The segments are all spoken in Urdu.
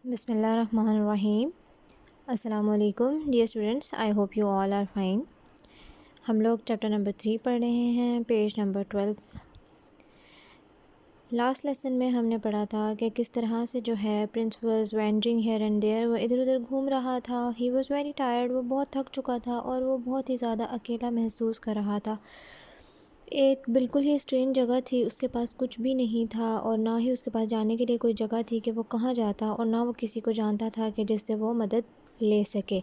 بسم اللہ الرحمن الرحیم۔ السلام علیکم dear students, I hope you all are fine. ہم لوگ چیپٹر نمبر 3 پڑھ رہے ہیں، پیج نمبر 12۔ لاسٹ لیسن میں ہم نے پڑھا تھا کہ کس طرح سے جو ہے prince was wandering here and there, وہ ادھر ادھر گھوم رہا تھا۔ ہی واز ویری ٹائرڈ، وہ بہت تھک چکا تھا اور وہ بہت ہی زیادہ اکیلا محسوس کر رہا تھا۔ ایک بالکل ہی اسٹرینج جگہ تھی، اس کے پاس کچھ بھی نہیں تھا اور نہ ہی اس کے پاس جانے کے لیے کوئی جگہ تھی کہ وہ کہاں جاتا، اور نہ وہ کسی کو جانتا تھا کہ جس سے وہ مدد لے سکے،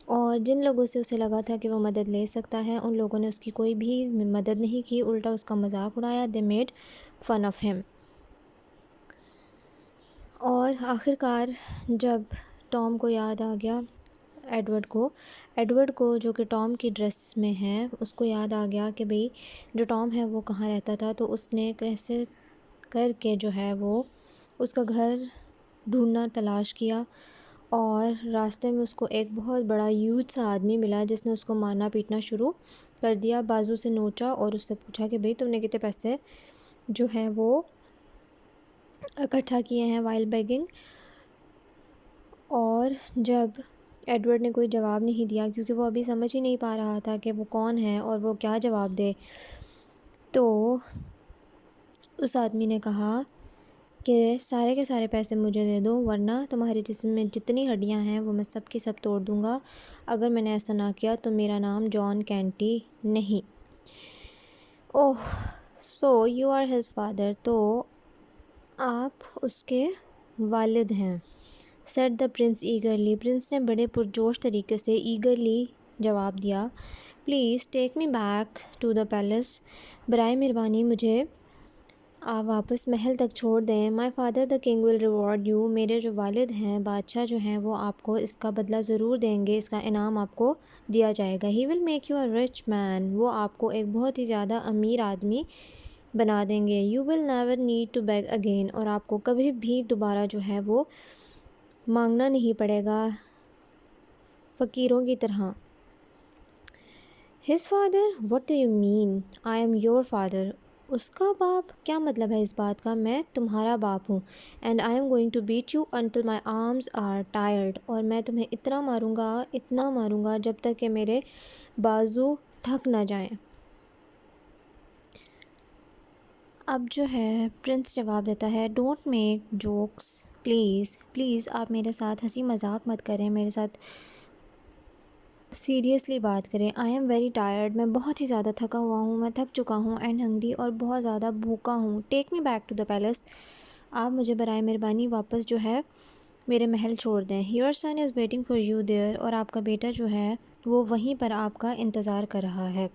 اور جن لوگوں سے اسے لگا تھا کہ وہ مدد لے سکتا ہے ان لوگوں نے اس کی کوئی بھی مدد نہیں کی، الٹا اس کا مذاق اڑایا۔ دے میڈ فن آف ہم۔ اور آخر کار جب ٹام کو یاد آ گیا، ایڈورڈ کو جو کہ ٹام کی ڈریس میں ہے، اس کو یاد آ گیا کہ بھئی جو ٹام ہے وہ کہاں رہتا تھا، تو اس نے کیسے کر کے جو ہے وہ اس کا گھر ڈھونڈنا تلاش کیا، اور راستے میں اس کو ایک بہت بڑا یوتھ سا آدمی ملا جس نے اس کو مارنا پیٹنا شروع کر دیا، بازو سے نوچا اور اس سے پوچھا کہ بھئی تم نے کتنے پیسے جو ہے وہ اکٹھا کیے ہیں وائل بیگنگ۔ اور جب ایڈورڈ نے کوئی جواب نہیں دیا، کیونکہ وہ ابھی سمجھ ہی نہیں پا رہا تھا کہ وہ کون ہے اور وہ کیا جواب دے، تو اس آدمی نے کہا کہ سارے کے سارے پیسے مجھے دے دو، ورنہ تمہارے جسم میں جتنی ہڈیاں ہیں وہ میں سب کی سب توڑ دوں گا۔ اگر میں نے ایسا نہ کیا تو میرا نام جان کینٹی نہیں۔ اوہ، so you are his father, تو آپ اس کے والد ہیں، said the prince eagerly, prince نے بڑے پرجوش طریقے سے ایگرلی جواب دیا۔ Please take me back to the palace, برائے مہربانی مجھے آپ واپس محل تک چھوڑ دیں۔ My father the king will reward you, میرے جو والد ہیں بادشاہ جو ہیں وہ آپ کو اس کا بدلہ ضرور دیں گے، اس کا انعام آپ کو دیا جائے گا۔ He will make you a rich man, وہ آپ کو ایک بہت ہی زیادہ امیر آدمی بنا دیں گے۔ You will never need to beg again, اور آپ کو کبھی بھی دوبارہ جو ہے وہ مانگنا نہیں پڑے گا فقیروں کی طرح۔ His father, what do you mean? I am your father, اس کا باپ؟ کیا مطلب ہے اس بات کا؟ میں تمہارا باپ ہوں۔ And I am going to beat you until my arms are tired, اور میں تمہیں اتنا ماروں گا جب تک کہ میرے بازو تھک نہ جائیں۔ اب جو ہے پرنس جواب دیتا ہے، ڈونٹ میک جوکس پلیز آپ میرے ساتھ ہنسی مذاق مت کریں، میرے ساتھ سیریسلی بات کریں۔ آئی ایم ویری ٹائرڈ، میں بہت ہی زیادہ تھکا ہوا ہوں، میں تھک چکا ہوں، اینڈ ہنگری، اور بہت زیادہ بھوکا ہوں۔ Take me back to the palace, آپ مجھے برائے مہربانی واپس جو ہے میرے محل چھوڑ دیں۔ Your son is waiting for you there, اور آپ کا بیٹا جو ہے وہ وہیں پر آپ کا انتظار کر رہا ہے۔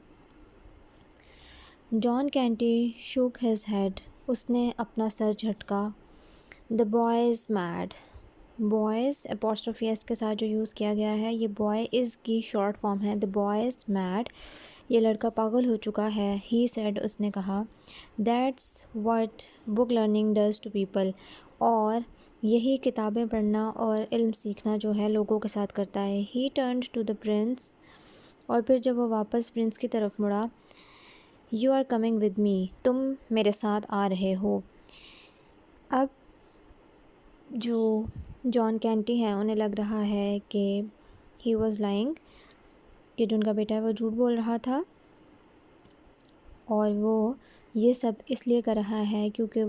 John Canty shook his head, اس نے اپنا سر جھٹکا۔ The boy is mad, boy's apostrophe S کے ساتھ جو یوز کیا گیا ہے، یہ بوائے از کی شارٹ فارم ہے۔ دا بوائے از میڈ، یہ لڑکا پاگل ہو چکا ہے۔ ہی سیڈ، اس نے کہا، that's what book learning does to people, اور یہی کتابیں پڑھنا اور علم سیکھنا جو ہے لوگوں کے ساتھ کرتا ہے۔ He turned to the prince, اور پھر جب وہ واپس پرنس کی طرف مڑا، you are coming with me, تم میرے ساتھ آ رہے ہو۔ اب جو جان کینٹی ہے انہیں لگ رہا ہے کہ ہی واز لائنگ، کہ جو ان کا بیٹا ہے وہ جھوٹ بول رہا تھا، اور وہ یہ سب اس لیے کر رہا ہے کیونکہ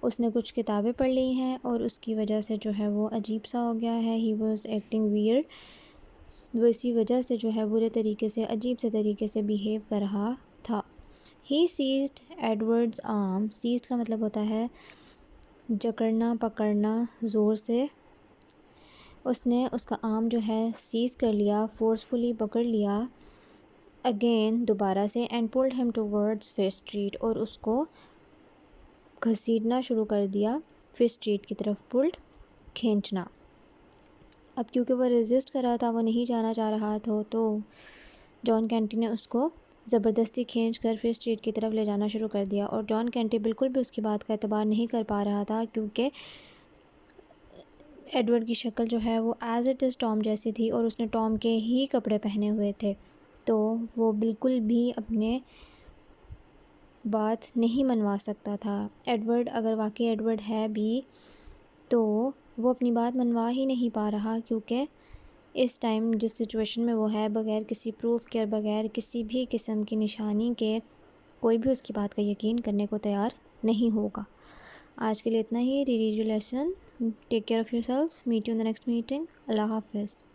اس نے کچھ کتابیں پڑھ لی ہیں اور اس کی وجہ سے جو ہے وہ عجیب سا ہو گیا ہے۔ ہی واز ایکٹنگ ویئرڈ، وہ اسی وجہ سے جو ہے برے طریقے سے، عجیب سے طریقے سے بیہیو کر رہا تھا۔ ہی سیزڈ ایڈورڈز آرم، سیزڈ کا مطلب ہوتا ہے جکڑنا، پکڑنا زور سے۔ اس نے اس کا آرم جو ہے سیز کر لیا، فورسفلی پکڑ لیا، اگین دوبارہ سے، اینڈ پولڈ ہم ٹوورڈز فش اسٹریٹ، اور اس کو گھسیٹنا شروع کر دیا فش اسٹریٹ کی طرف، پولڈ کھینچنا۔ اب کیونکہ وہ ریزسٹ کر رہا تھا، وہ نہیں جانا چاہ رہا تھا، تو جان کینٹی نے اس کو زبردستی کھینچ کر فش اسٹریٹ کی طرف لے جانا شروع کر دیا، اور جان کینٹی بالکل بھی اس کی بات کا اعتبار نہیں کر پا رہا تھا، کیونکہ ایڈورڈ کی شکل جو ہے وہ ایز اٹ از ٹام جیسی تھی، اور اس نے ٹام کے ہی کپڑے پہنے ہوئے تھے، تو وہ بالکل بھی اپنے بات نہیں منوا سکتا تھا۔ ایڈورڈ اگر واقعی ایڈورڈ ہے بھی تو وہ اپنی بات منوا ہی نہیں پا رہا، کیونکہ اس ٹائم جس سچویشن میں وہ ہے، بغیر کسی پروف کے اور بغیر کسی بھی قسم کی نشانی کے کوئی بھی اس کی بات کا یقین کرنے کو تیار نہیں ہوگا۔ آج کے لیے اتنا ہی۔ Reread your lesson, take care of yourself, meet you in the next meeting, اللہ حافظ۔